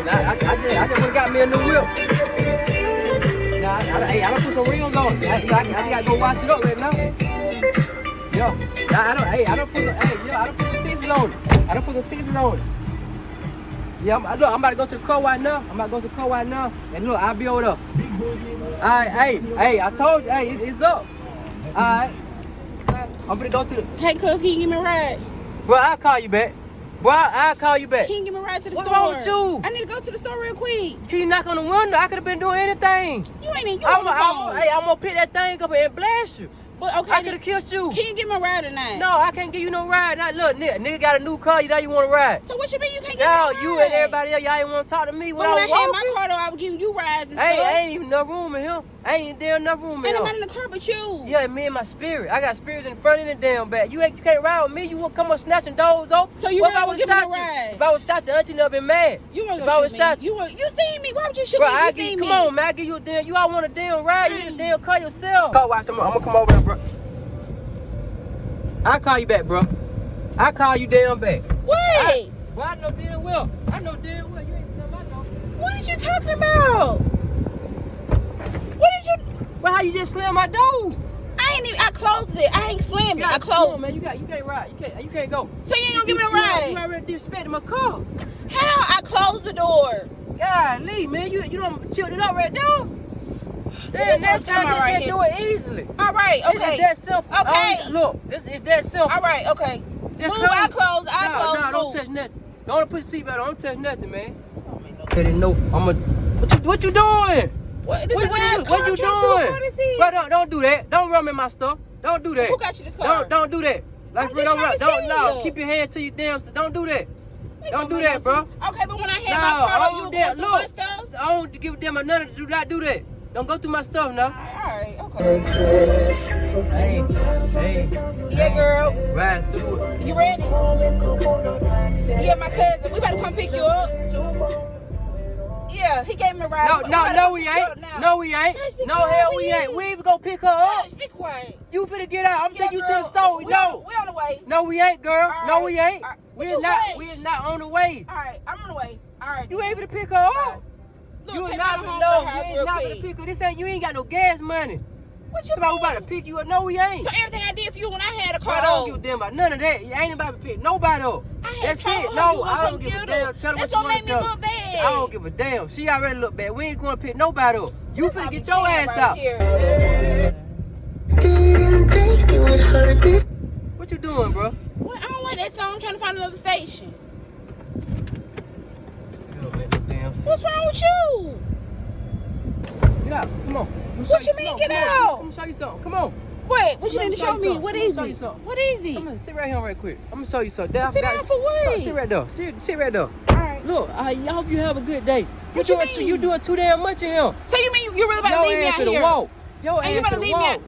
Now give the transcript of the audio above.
I just would've got me a new whip. Nah, I don't put some rims on it. I just gotta go wash it up right now. Yo, I don't put the seasons on it. I don't put the seasons on it. Yeah, look, I'm about to go to the car right now. And look, I'll be over there. Alright, hey, I told you, hey, it's up. Alright. I'm gonna go to the... Hey, cuz, can you give me a ride? Bro, I'll call you back. I'll call you back. Can you give me a ride to the store? What's wrong with you? I need to go to the store real quick. Can you knock on the window? I could have been doing anything. You ain't even on the phone. Hey, I'm gonna pick that thing up and blast you. But okay, I could have killed you. Can you give me a ride or not? No, I can't give you no ride. Now, look, nigga got a new car. Now you want to ride. So what you mean you can't give me a ride? No, you and everybody else, y'all ain't want to talk to me when But I when was I had walking. my car, though, I was giving you rides and stuff. Ain't even enough room in here. Ain't damn enough room in Ain't here. nobody in the car but you. Yeah, me and my spirit. I got spirits in front and the damn back. You can't ride with me. You won't come up snatching doors open. So you what really if I gonna was give me a shot you? ride? If I was shot you, auntie never been mad. You weren't If I was gonna shot shoot me. You seen me. Why would you shoot Bro, me if you seen me? come on, man. I give you a damn. You all want a damn ride? You need a damn car yourself. Car watch. I'm gonna come over there, bro. I'll call you back, bro. I'll call you damn back. What? Well, I know damn well. You ain't still my door. What are you talking about? What did you... Well, how you just slammed my door? I closed it. I ain't slammed it. I Come on, closed man. You can't ride. You can't go. So you ain't gonna give me a ride? You already disrespected my car. How? I closed the door. Golly, man. You don't chilled it up right now. Damn, Next time right just do it easily. All right, okay. It's that simple. Okay. Look, it's that simple. All right, okay. Just Move, I close. No, don't touch nothing. Don't put seatbelt on. Don't touch nothing, man. They didn't know. What you doing? What you doing? Bro, don't do that. Don't run in my stuff. Don't do that. Who got you this car? Don't do that. Like, I'm bro, just trying to see you. keep your hand to your damn. Don't do that. Don't do that, bro. Okay, but when I had my car, you were going through my stuff? I don't give a damn about none of it. Do not do that. Don't go through my stuff now. All right, okay. Hey. Yeah, girl. Ride through it. You ready? Yeah, my cousin. We better come pick you up. Yeah, he gave me a ride. No, we ain't. No, hell, we ain't. We even gonna pick her up. Be quiet. You finna get out. I'm taking you to the store. No. We on the way. No, we ain't, girl. All No, right. we ain't. All right. We is not on the way. All right, I'm on the way. All right. You ain't finna pick her up. Look, You take is not me finna home know. to the house You is real not quick. finna pick her. This ain't. You ain't got no gas money. What you Somebody mean? about to pick you up. No, we ain't. So everything I did for you when I had a Bro, car, I don't give a damn about none of that. You ain't about to pick nobody up. That's it. No, I don't give a damn. Tell her That's what gonna you make me want to look bad. I don't give a damn. She already look bad. We ain't gonna pick nobody up. You finna get your ass right out. Here. Didn't think it would hurt this. What you doing, bro? What? I don't like that song. I'm trying to find another station. You don't make no damn sense. What's wrong with you? Get out. Come on. What you mean, get out? Let me show you something. Come on. What you need to show me? What is Show you it? something. What is it? Come on, sit right here right quick. I'm gonna show you something. Sit down for what? Sit right there. Sit right there. All right. Look, I hope you have a good day. What you mean? You doing too damn much in here. So you mean you really about to Your leave me ass out finna here? walk. Your And you ass about to finna leave me walk. out?